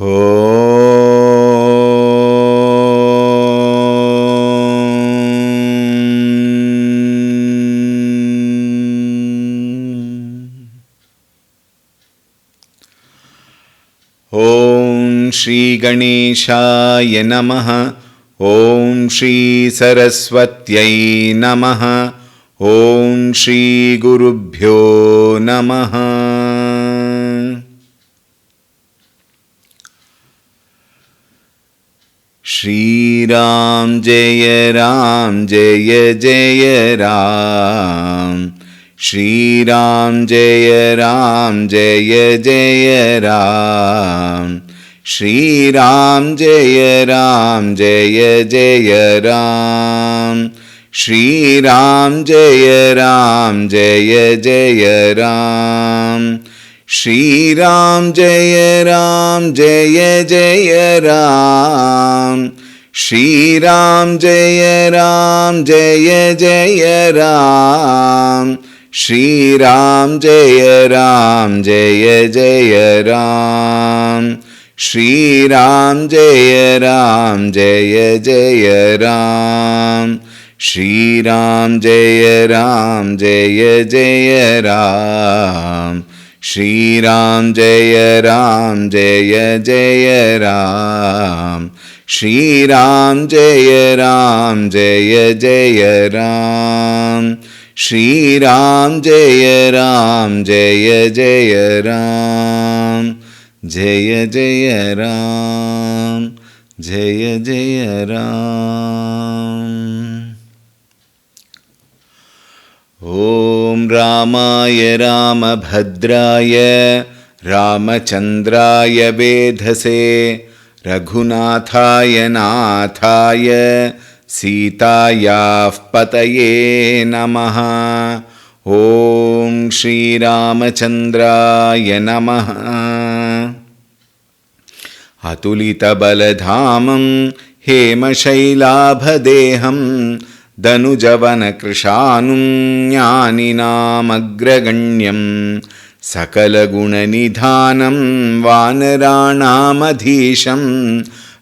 ॐ श्री गणेशाय नमः। ॐ श्री सरस्वत्यै नमः। ॐ श्री गुरुभ्यो नमः। श्रीराम जय जय राम। श्रीराम जय जय राम। श्रीराम जय जय राम। श्रीराम जय जय राम। श्रीराम जय जय राम। श्रीराम जय जय राम। श्रीराम जय जय राम। श्रीराम जय जय राम। श्रीराम जय जय राम। श्रीराम जय जय राम। श्रीराम जय जय राम। श्रीराम जय जय राम। जय जय राम। जय जय राम। ॐ रामाय रामभद्राय रामचन्द्राय वेधसे रघुनाथाय नाथाय सीतायाः पतये नमः। ॐ श्रीरामचन्द्राय नमः। अतुलितबलधामं हेमशैलाभदेहं दनुजवनकृशानुं ज्ञानिनामग्रगण्यं सकलगुणनिधानं वानराणामधीशं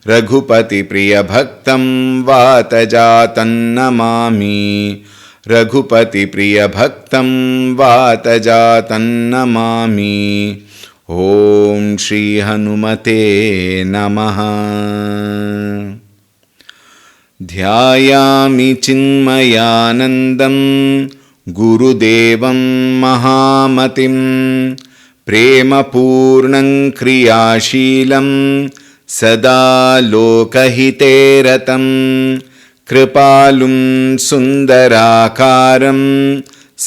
रघुपतिप्रियभक्तं वातजातं नमामि। रघुपतिप्रियभक्तं वातजातं नमामि। ॐ श्रीहनुमते नमः। ध्यायामि चिन्मयानन्दं गुरुदेवं महामतिं प्रेमपूर्णं क्रियाशीलं सदा लोकहिते रतं कृपालुं सुन्दराकारं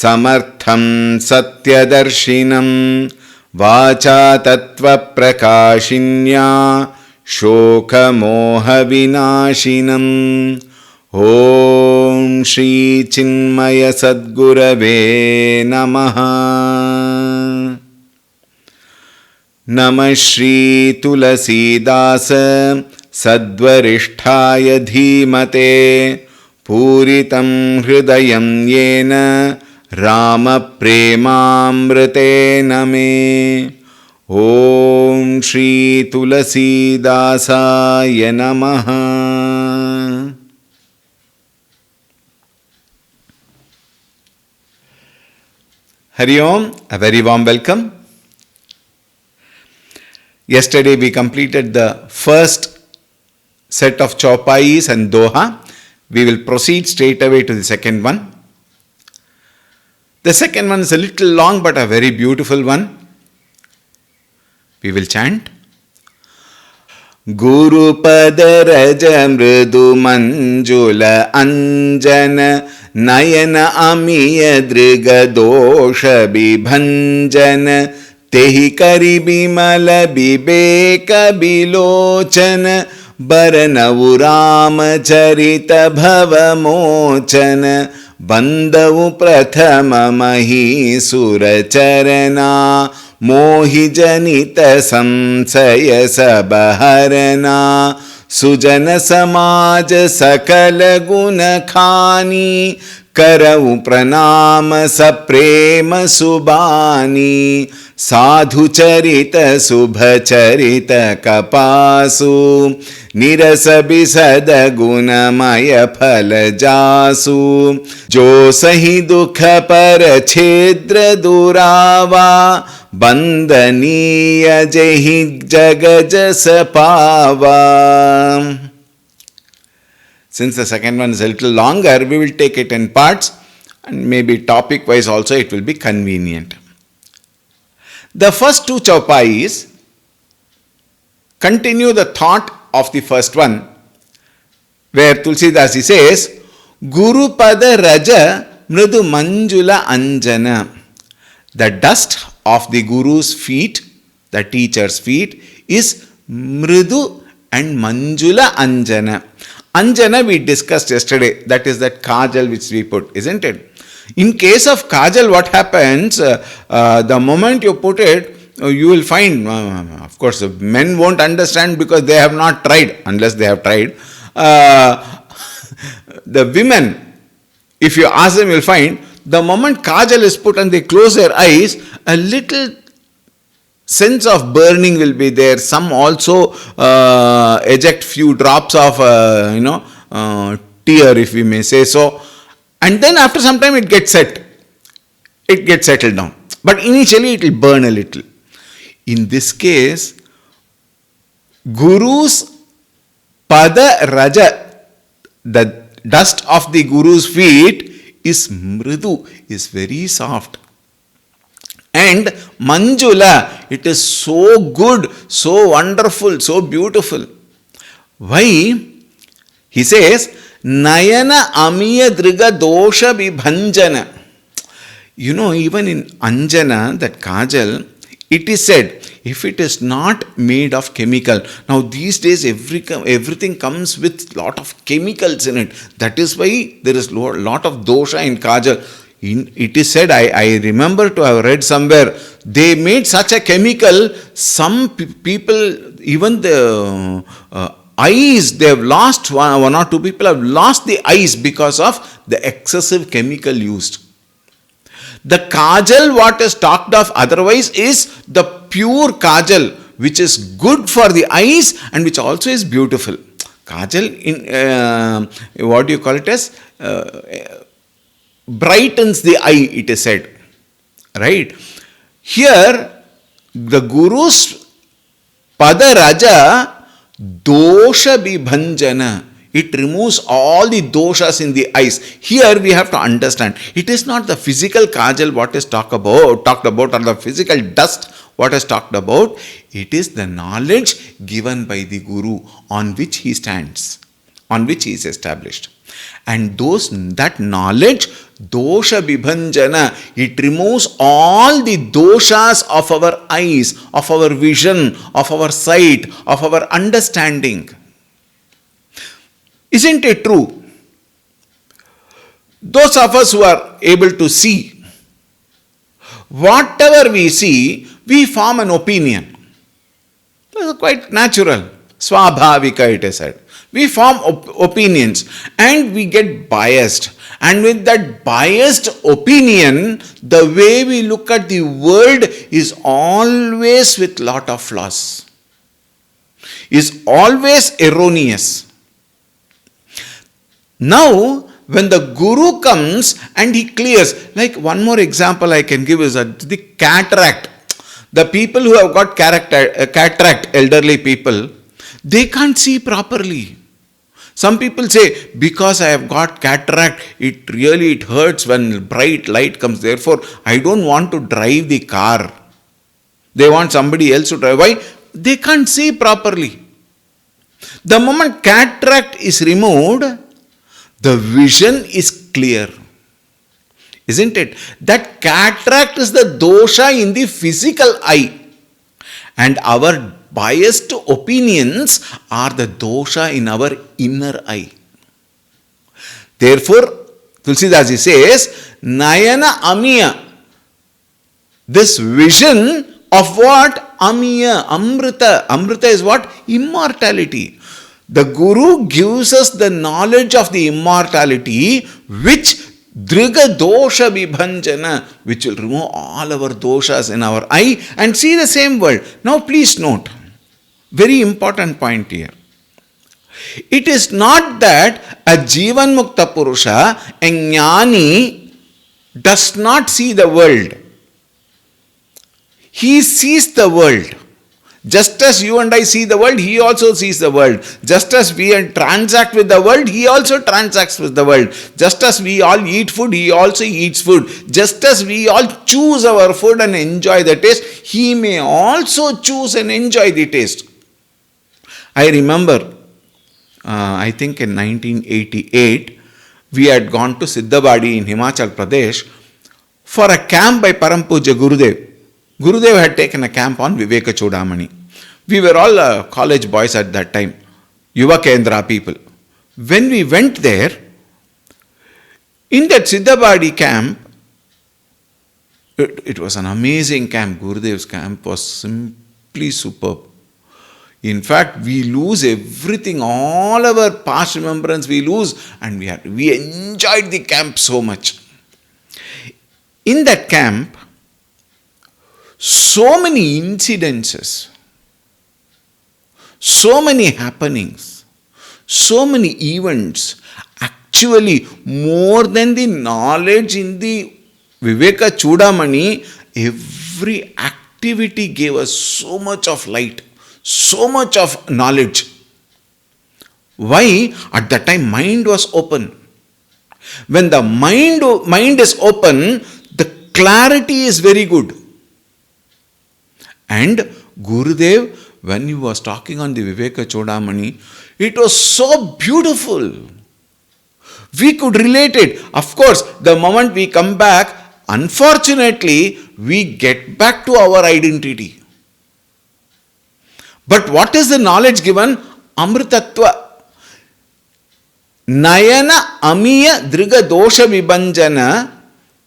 समर्थं सत्यदर्शिनं वाचा तत्त्वप्रकाशिन्या शोकमोहविनाशिनम्। ॐ श्रीचिन्मयसद्गुरवे नमः। नमः श्रीतुलसीदास सद्वरिष्ठाय धीमते पूरितं हृदयं येन रामप्रेमामृतेन मे। ॐ श्रीतुलसीदासाय नमः। Hari Om, a very warm welcome. Yesterday we completed the first set of Chaupais and Doha. We will proceed straight away to the second one. The second one is a little long but a very beautiful one. We will chant. Guru Padaraj Mridu Manjula Anjana Nayana Amiya Driga Dosha Bibhanjana Tehi Kari Bimala Bibeka Bilochana Baranavu Ramacharita Bhavamochana Bandavu Prathama Mahisura Charana मोहि जनित संशय सबहरना सुजन समाज सकल गुण खानी करऊ प्रणाम सप्रेम सुबानी साधु चरित शुभ चरित कपासु निरस बिसद गुणमय फल जासु जो सही दुख पर छिद्र दुरावा बंदनीय जहि जग जस पावा. Since the second one is a little longer, we will take it in parts and maybe topic wise also it will be convenient. The first two chaupais continue the thought of the first one, where Tulsi Dasi says, Guru Pada Raja Mridu Manjula Anjana. The dust of the Guru's feet, the teacher's feet, is Mridu and Manjula Anjana. Anjana we discussed yesterday, that is that kajal which we put, isn't it? In case of kajal, what happens, the moment you put it, you will find, of course, men won't understand because they have not tried, unless they have tried. The women, if you ask them, you will find, the moment kajal is put and they close their eyes, a little sense of burning will be there. Some also eject few drops of, tear, if we may say so. And then after some time it gets set. It gets settled down. But initially it will burn a little. In this case, Guru's pada raja, the dust of the Guru's feet is mridu, is very soft. And manjula, it is so good, so wonderful, so beautiful. Why? He says, Nayana amiya driga dosha vibhanjana. You know, even in Anjana, that kajal, it is said, if it is not made of chemical. Now these days everything comes with lot of chemicals in it. That is why there is lot of dosha in kajal. It is said, I remember to have read somewhere, they made such a chemical, some people, even the eyes, they have lost, one or two people have lost the eyes because of the excessive chemical used. The kajal, what is talked of otherwise, is the pure kajal, which is good for the eyes and which also is beautiful. Kajal, in what do you call it as? Brightens the eye, it is said. Right? Here, the Guru's pada raja dosha vibhanjana. It removes all the doshas in the eyes. Here we have to understand, it is not the physical kajal what is talked about, or the physical dust what is talked about. It is the knowledge given by the Guru on which he stands, on which he is established. And that knowledge, dosha vibhanjana, it removes all the doshas of our eyes, of our vision, of our sight, of our understanding. Isn't it true? Those of us who are able to see, whatever we see, we form an opinion. That's quite natural. Swabhavika, it is said. We form opinions and we get biased. And with that biased opinion, the way we look at the world is always with lot of flaws. Is always erroneous. Now, when the Guru comes and he clears, like one more example I can give is the cataract. The people who have got cataract, elderly people, they can't see properly. Some people say, because I have got cataract, it hurts when bright light comes. Therefore, I don't want to drive the car. They want somebody else to drive. Why? They can't see properly. The moment cataract is removed, the vision is clear. Isn't it? That cataract is the dosha in the physical eye. And our biased opinions are the dosha in our inner eye. Therefore, Tulsidasi says, Nayana Amiya. This vision of what? Amiya, Amrita. Amrita is what? Immortality. The Guru gives us the knowledge of the immortality which Driga dosha vibhanjana, which will remove all our doshas in our eye and see the same world. Now please note, very important point here. It is not that a Jivan Mukta Purusha, a Jnani, does not see the world. He sees the world. Just as you and I see the world, he also sees the world. Just as we transact with the world, he also transacts with the world. Just as we all eat food, he also eats food. Just as we all choose our food and enjoy the taste, he may also choose and enjoy the taste. I remember, I think in 1988, we had gone to Siddhabadi in Himachal Pradesh for a camp by Param Puja Gurudev. Gurudev had taken a camp on Viveka Chudamani. We were all college boys at that time, Yuva Kendra people. When we went there, in that Siddhabadi camp, it was an amazing camp. Gurudev's camp was simply superb. In fact, we lose everything, all our past remembrance we lose, and we enjoyed the camp so much. In that camp, so many incidences, so many happenings, so many events, actually more than the knowledge in the Viveka Chudamani, every activity gave us so much of light, so much of knowledge. Why? At that time mind was open. When the mind is open, the clarity is very good. And Gurudev, when he was talking on the Viveka Chudamani, it was so beautiful. We could relate it. Of course, the moment we come back, unfortunately, we get back to our identity. But what is the knowledge given? Amritatva. Nayana amiya driga dosha vibhanjana,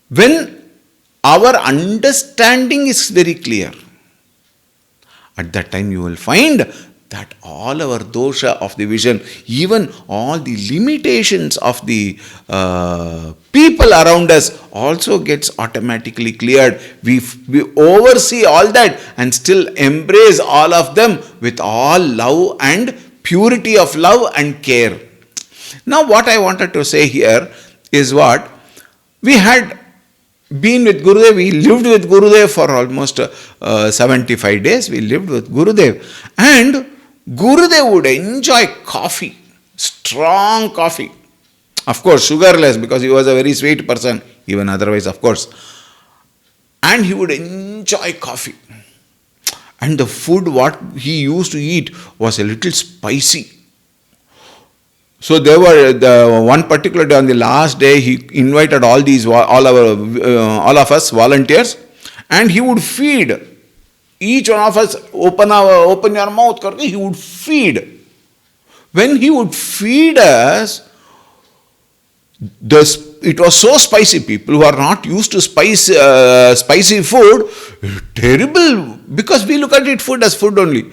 when our understanding is very clear. At that time you will find that all our dosha of the vision, even all the limitations of the people around us also gets automatically cleared. We oversee all that and still embrace all of them with all love and purity of love and care. Now what I wanted to say here is what? We had been with Gurudev, we lived with Gurudev for almost 75 days, we lived with Gurudev. And Gurudev would enjoy coffee, strong coffee. Of course, sugarless, because he was a very sweet person, even otherwise, of course. And he would enjoy coffee. And the food what he used to eat was a little spicy. So there were one particular day, on the last day, he invited all of us volunteers, and he would feed each one of us. Open your mouth, he would feed. When he would feed us, it was so spicy. People who are not used to spicy food, terrible, because we look at it food as food only.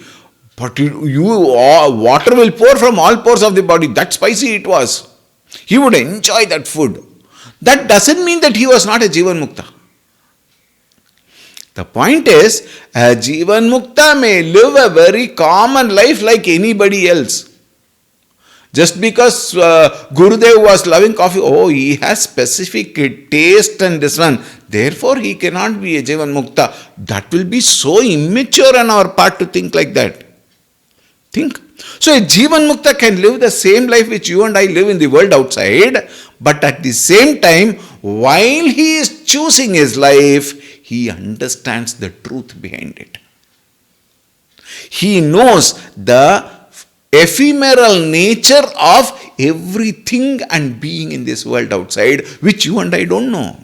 But water will pour from all pores of the body. That spicy it was. He would enjoy that food. That doesn't mean that he was not a Jivan Mukta. The point is, a Jivan Mukta may live a very common life like anybody else. Just because Gurudev was loving coffee, he has specific taste and this one, therefore he cannot be a Jivan Mukta. That will be so immature on our part to think like that. Think. So a Jivan Mukta can live the same life which you and I live in the world outside, but at the same time, while he is choosing his life, he understands the truth behind it. He knows the ephemeral nature of everything and being in this world outside, which you and I don't know.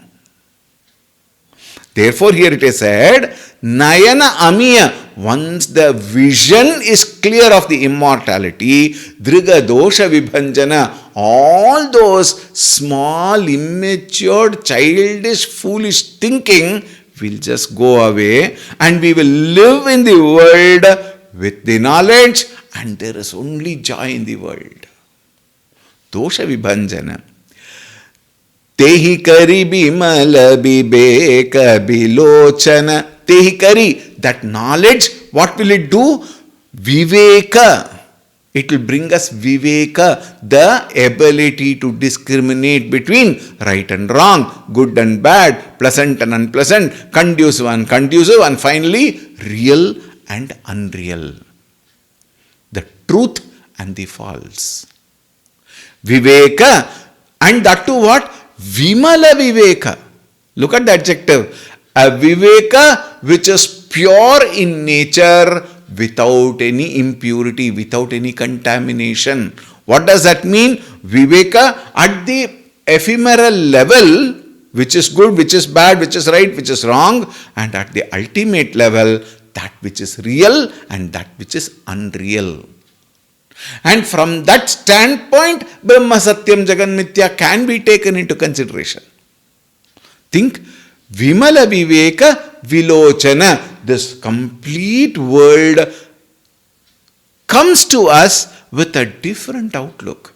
Therefore, here it is said, Nayana Amiya. Once the vision is clear of the immortality, Driga Dosha Vibhanjana, all those small, immature, childish, foolish thinking will just go away, and we will live in the world with the knowledge, and there is only joy in the world. Dosha Vibhanjana. Tehi kari bimala bibeka bilochana. Tehi kari, that knowledge, what will it do? Viveka. It will bring us viveka, the ability to discriminate between right and wrong, good and bad, pleasant and unpleasant, conducive and conducive, and finally, real and unreal. The truth and the false. Viveka, and that too what? Vimala viveka. Look at the adjective. A viveka which is pure in nature, without any impurity, without any contamination. What does that mean? Viveka at the ephemeral level, which is good, which is bad, which is right, which is wrong, and at the ultimate level, that which is real and that which is unreal. And from that standpoint, Brahma Satyam Jagan Mithya can be taken into consideration. Think, Vimala Viveka Vilochana, this complete world comes to us with a different outlook.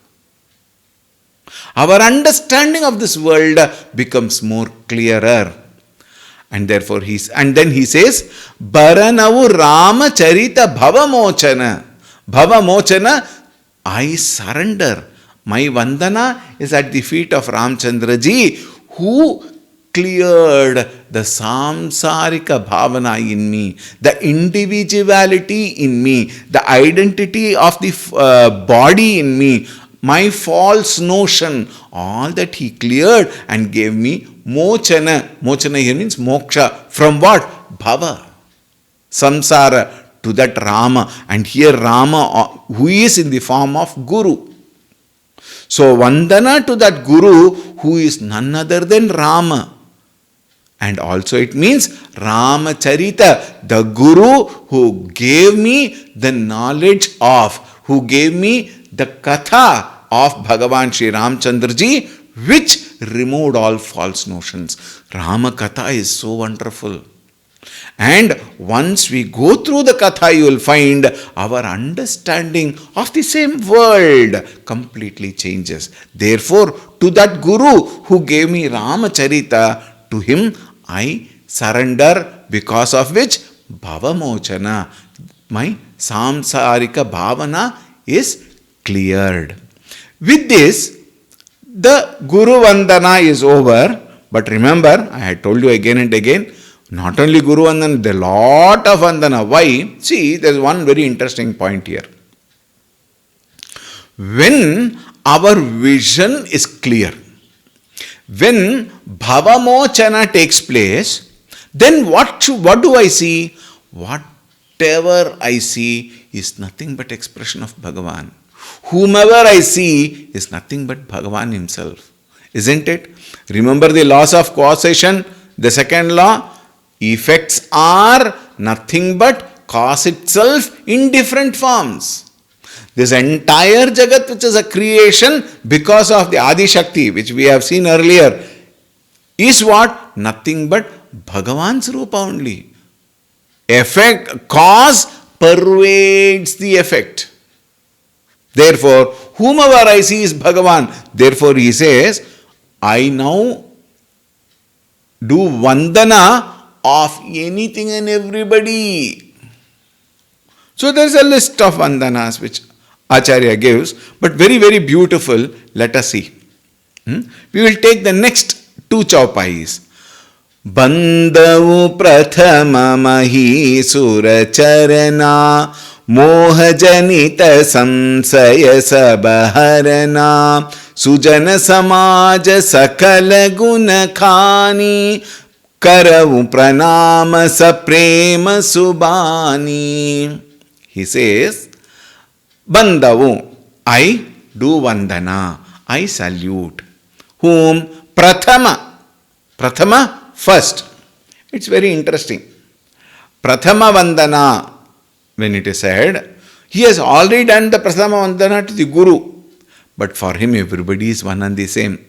Our understanding of this world becomes more clearer. And therefore then he says, Baranavu Rama Charita Bhavamochana. Bhavamochana, I surrender. My vandana is at the feet of Ramchandra ji, who cleared the samsarika bhavana in me, the individuality in me, the identity of the body in me, my false notion, all that he cleared and gave me mochana. Mochana here means moksha. From what? Bhava. Samsara, to that Rama. And here Rama, who is in the form of Guru. So vandana to that Guru, who is none other than Rama. And also it means Ramacharita, the Guru who gave me the knowledge of, who gave me the Katha of Bhagavan Sri Ramchandra ji, which removed all false notions. Rama Katha is so wonderful. And once we go through the Katha, you will find our understanding of the same world completely changes. Therefore, to that Guru who gave me Ramacharita, to him I surrender, because of which Bhavamochana, my samsarika bhavana is cleared. With this, the Guru Vandana is over. But remember, I had told you again and again, not only Guru Vandana, there are a lot of Vandana. Why? See, there is one very interesting point here. When our vision is clear, when Bhavamochana takes place, then what do I see? Whatever I see is nothing but expression of Bhagavan. Whomever I see is nothing but Bhagavan himself. Isn't it? Remember the laws of causation, the second law? Effects are nothing but cause itself in different forms. This entire Jagat, which is a creation because of the Adi Shakti, which we have seen earlier, is what? Nothing but Bhagavan's Rupa only. Effect, cause pervades the effect. Therefore, whomever I see is Bhagavan. Therefore, he says, I now do Vandana of anything and everybody. So there is a list of Vandanas which Acharya gives, but very, very beautiful. Let us see. We will take the next two chaupais. Bandavu prathama mahi suracharana mohajanita samsaya sabaharana sujana samaja sakala gunakhani karavu pranama saprema subani. He says, Bandavu, I do vandana, I salute. Whom? Prathama. Prathama, first. It's very interesting. Prathama vandana, when it is said, he has already done the Prathama vandana to the Guru. But for him, everybody is one and the same.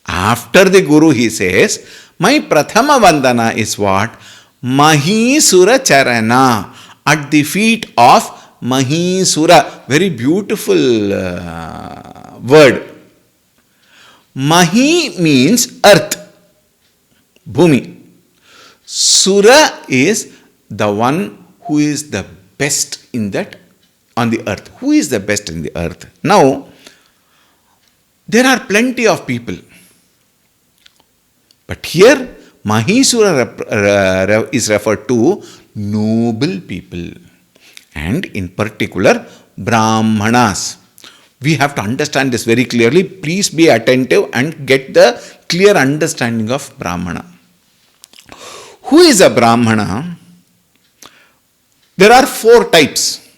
After the Guru, he says, my Prathama vandana is what? Mahisura charana, at the feet of Mahisura. Very beautiful word. Mahi means earth, Bhumi. Sura is the one who is the best in that on the earth. Who is the best in the earth? Now, there are plenty of people. But here, Mahisura is referred to noble people. And in particular, Brahmanas. We have to understand this very clearly. Please be attentive and get the clear understanding of Brahmana. Who is a Brahmana? There are 4 types.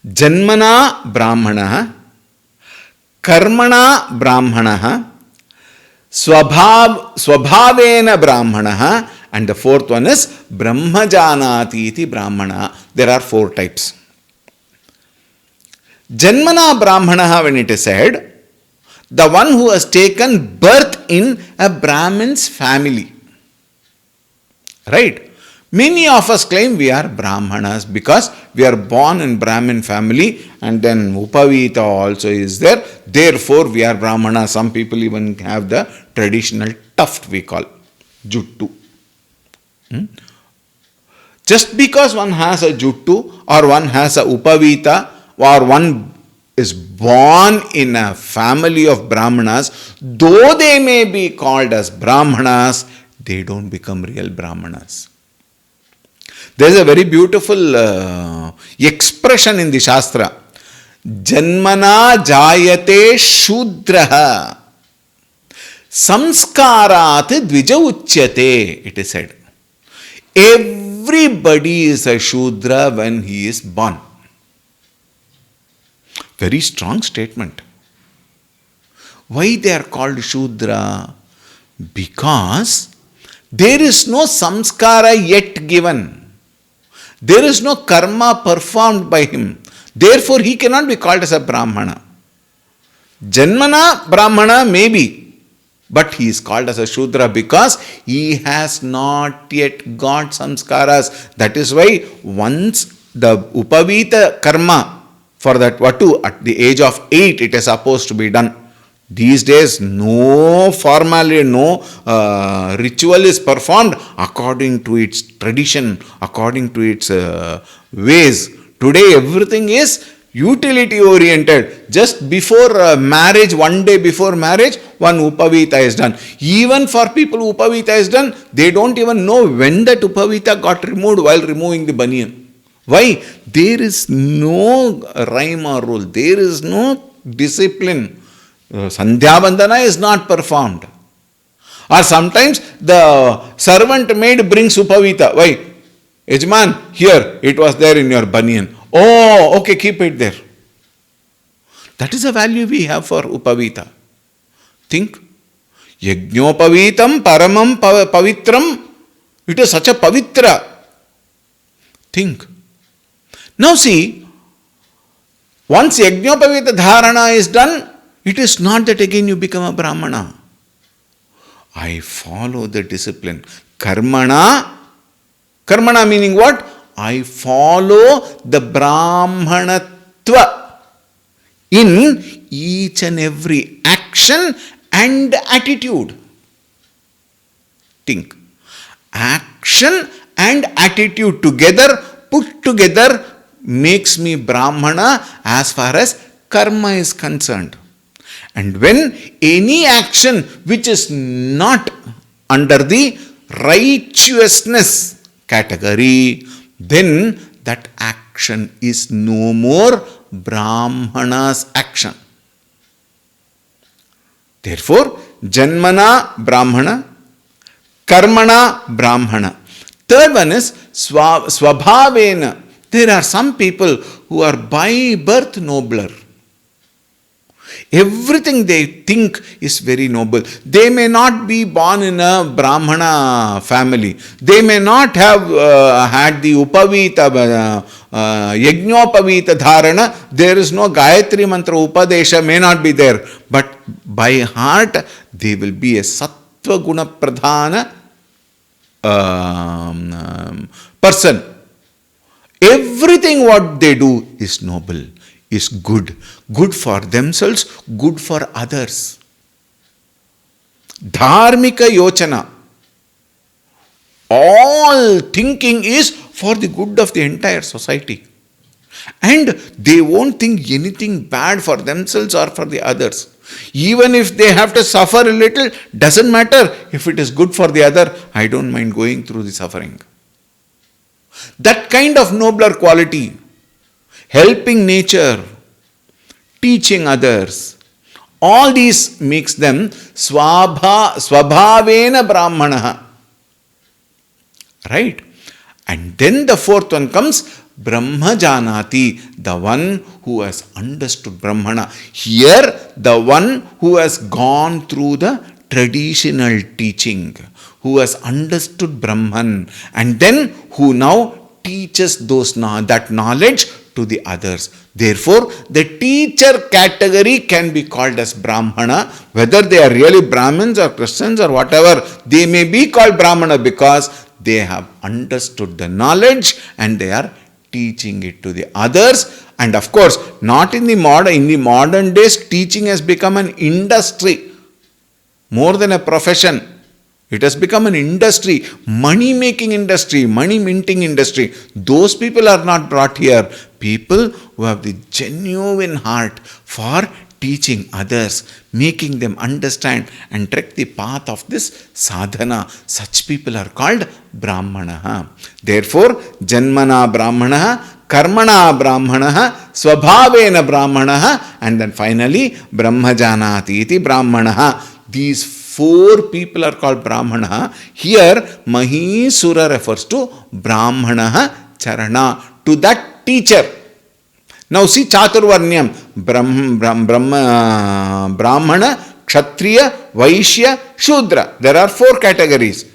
Janmana Brahmana, Karmana Brahmana, Swabhavena Brahmana, and the 4th one is Brahmajanati iti Brahmana. There are 4 types. Janmana Brahmana, when it is said, the one who has taken birth in a Brahmin's family. Right? Many of us claim we are Brahmanas because we are born in Brahmin family, and then Upavita also is there. Therefore, we are Brahmanas. Some people even have the traditional tuft we call Juttu. Just because one has a Juttu or one has a Upavita or one is born in a family of Brahmanas, though they may be called as Brahmanas, they don't become real Brahmanas. There is a very beautiful expression in the Shastra. Janmana jayate shudraha samskarat dvija uchyate, it is said. Everybody is a Shudra when he is born. Very strong statement. Why they are called Shudra? Because there is no samskara yet given. There is no karma performed by him. Therefore, he cannot be called as a Brahmana. Janmana Brahmana maybe, but he is called as a Shudra because he has not yet got samskaras. That is why once the Upavita karma for that Vatu at the age of 8 it is supposed to be done. These days, no formality, no ritual is performed according to its tradition, according to its ways. Today, everything is utility oriented. Just before marriage, one day before marriage, one Upavita is done. Even for people Upavita is done, they don't even know when that Upavita got removed while removing the banyan. Why? There is no rhyme or rule. There is no discipline. Sandhya Bandhana is not performed. Or sometimes the servant maid brings Upavita. Why? Yajman, here, it was there in your banyan. Oh, okay, keep it there. That is the value we have for Upavita. Think. Yajnopavitam paramam pavitram. It is such a pavitra. Think. Now see, once Yajnopavita dharana is done, it is not that again you become a Brahmana. I follow the discipline. Karmana meaning what? I follow the Brahmanatva in each and every action and attitude. Think. Action and attitude together, put together, makes me Brahmana as far as karma is concerned. And when any action which is not under the righteousness category, then that action is no more Brahmana's action. Therefore, Janmana Brahmana, Karmana Brahmana. Third one is Swabhavena. There are some people who are by birth nobler. Everything they think is very noble. They may not be born in a Brahmana family. They may not have had the Upavita, Yajnopavita dharana. There is no Gayatri mantra Upadesha, may not be there. But by heart, they will be a Sattva Guna Pradhana person. Everything what they do is noble, is good. Good for themselves, good for others. Dharmika yochana. All thinking is for the good of the entire society. And they won't think anything bad for themselves or for the others. Even if they have to suffer a little, doesn't matter. If it is good for the other, I don't mind going through the suffering. That kind of nobler quality, helping nature, teaching others, all these makes them swabhavena brahmanaha. Right? And then the fourth one comes Brahma Janati, the one who has understood Brahmana. Here, the one who has gone through the traditional teaching, who has understood Brahman, and then who now teaches that knowledge to the others. Therefore, the teacher category can be called as Brahmana. Whether they are really Brahmins or Christians or whatever, they may be called Brahmana because they have understood the knowledge and they are teaching it to the others. And of course, not in the modern days, teaching has become an industry more than a profession. It has become an industry, money-making industry, money-minting industry. Those people are not brought here. People who have the genuine heart for teaching others, making them understand and trek the path of this sadhana. Such people are called Brahmanaha. Therefore, Janmana Brahmanaha, Karmana Brahmanaha, Swabhavena Brahmanaha, and then finally, Brahmajanati iti Brahmanaha. These four people are called Brahmana. Here, Mahisura refers to Brahmana Charana, to that teacher. Now see Chaturvarnyam, Brahmana, Kshatriya, Vaishya, Shudra. There are four categories.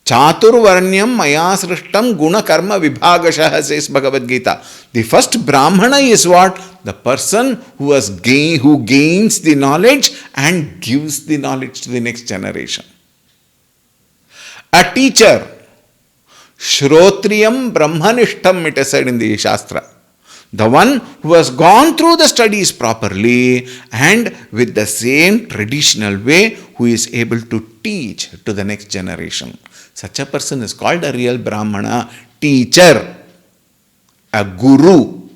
Chaturvarnyam maya srishtam guna karma vibhagashaha, says Bhagavad Gita. The first Brahmana is what? The person who gains the knowledge and gives the knowledge to the next generation. A teacher, Shrotriyam Brahmanishtam, it is said in the Shastra. The one who has gone through the studies properly and with the same traditional way, who is able to teach to the next generation. Such a person is called a real Brahmana, teacher, a guru.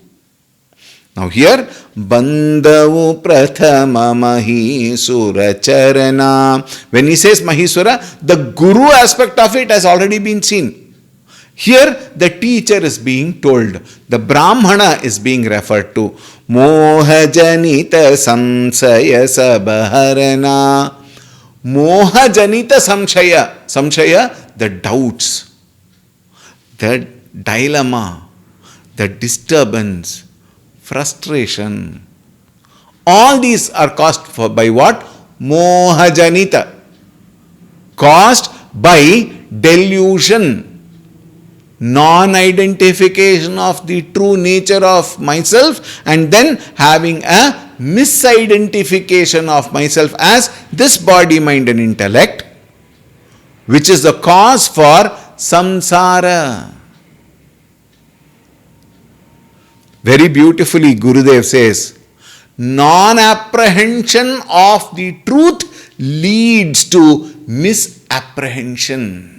Now here, Bandhavu Prathama Mahisura Charana. When he says Mahisura, the guru aspect of it has already been seen. Here, the teacher is being told. The Brahmana is being referred to. Mohajanita Samsaya Sabharana. Mohajanita Samshaya. Samshaya, the doubts, the dilemma, the disturbance, frustration. All these are caused by what? Mohajanita. Caused by delusion, non-identification of the true nature of myself, and then having a misidentification of myself as this body, mind and intellect, which is the cause for samsara. Very beautifully, Gurudev says, non-apprehension of the truth leads to misapprehension.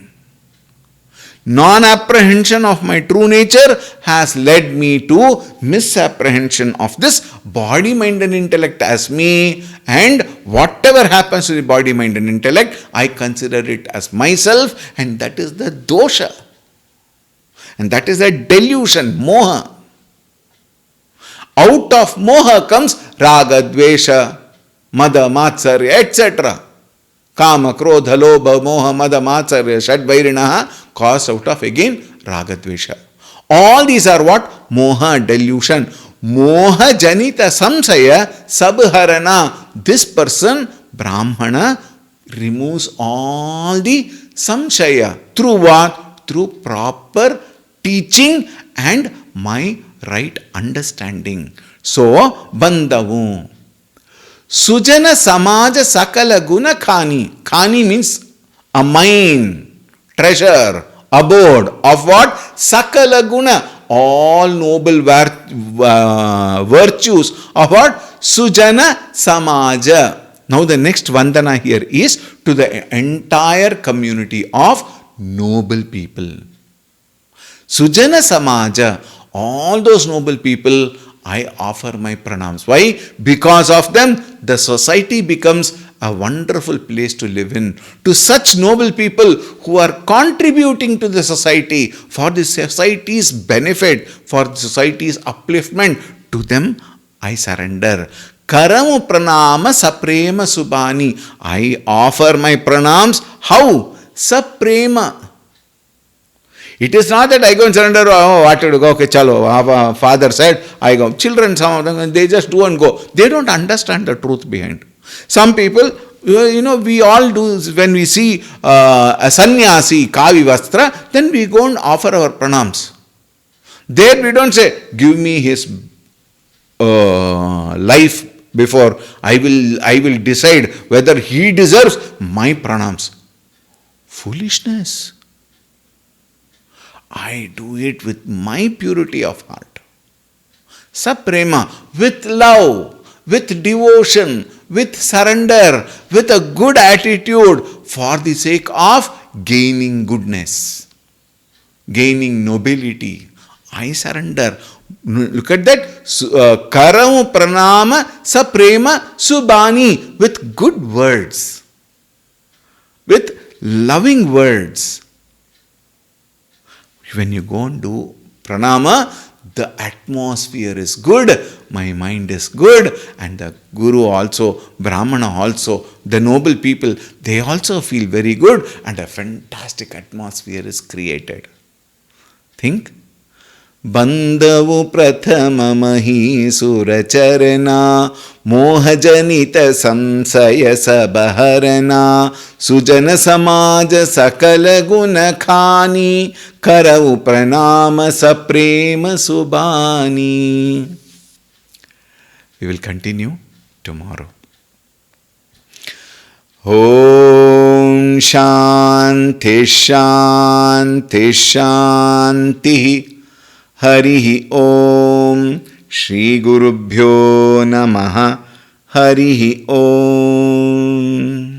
Non-apprehension of my true nature has led me to misapprehension of this body, mind and intellect as me, and whatever happens to the body, mind and intellect, I consider it as myself, and that is the dosha. And that is a delusion, moha. Out of moha comes raga, dvesha, mada, matsarya, etc. Kama, krodha, lobha, moha, mada, matsarya, shadvairinaha, cause out of again raga, dvesha. All these are what? Moha, delusion. Moha janita samsaya sabharana. This person, Brahmana, removes all the samshaya. Through what? Through proper teaching and my right understanding. So, bandhavu. Sujana samaja sakala guna khani. Khani means a mine, treasure, abode of what? Sakala guna. All noble virtues of what? Sujana samaja. Now the next Vandana here is to the entire community of noble people. Sujana Samaja, all those noble people, I offer my pranams. Why? Because of them, the society becomes a wonderful place to live in. To such noble people who are contributing to the society for the society's benefit, for the society's upliftment, to them I surrender. Karamu pranama saprema subani. I offer my pranams. How? Saprema. It is not that I go and surrender, oh, what to go, okay, chalo, our father said, I go. Children, some of them, they just do and go. They don't understand the truth behind. Some people, we all do, when we see a sannyasi, kavi vastra, then we go and offer our pranams. There we don't say, give me his life before I will decide whether he deserves my pranams. Foolishness. I do it with my purity of heart. Saprema, with love, with devotion, with surrender, with a good attitude for the sake of gaining goodness, gaining nobility. I surrender. Look at that. Karamu pranama saprema subani, with good words, with loving words. When you go and do pranama, the atmosphere is good, my mind is good, and the guru also, brahmana also, the noble people, they also feel very good, and a fantastic atmosphere is created. Think. Bandhavu prathama mahi suracharana mohajanita samsaya sabaharana sujana samaja sakala gunakhani karavu pranama saprema subani. We will continue tomorrow. Om Shanti Shanti Shanti. Harihi Om. Shri Gurubhyo Namaha. Harihi Om.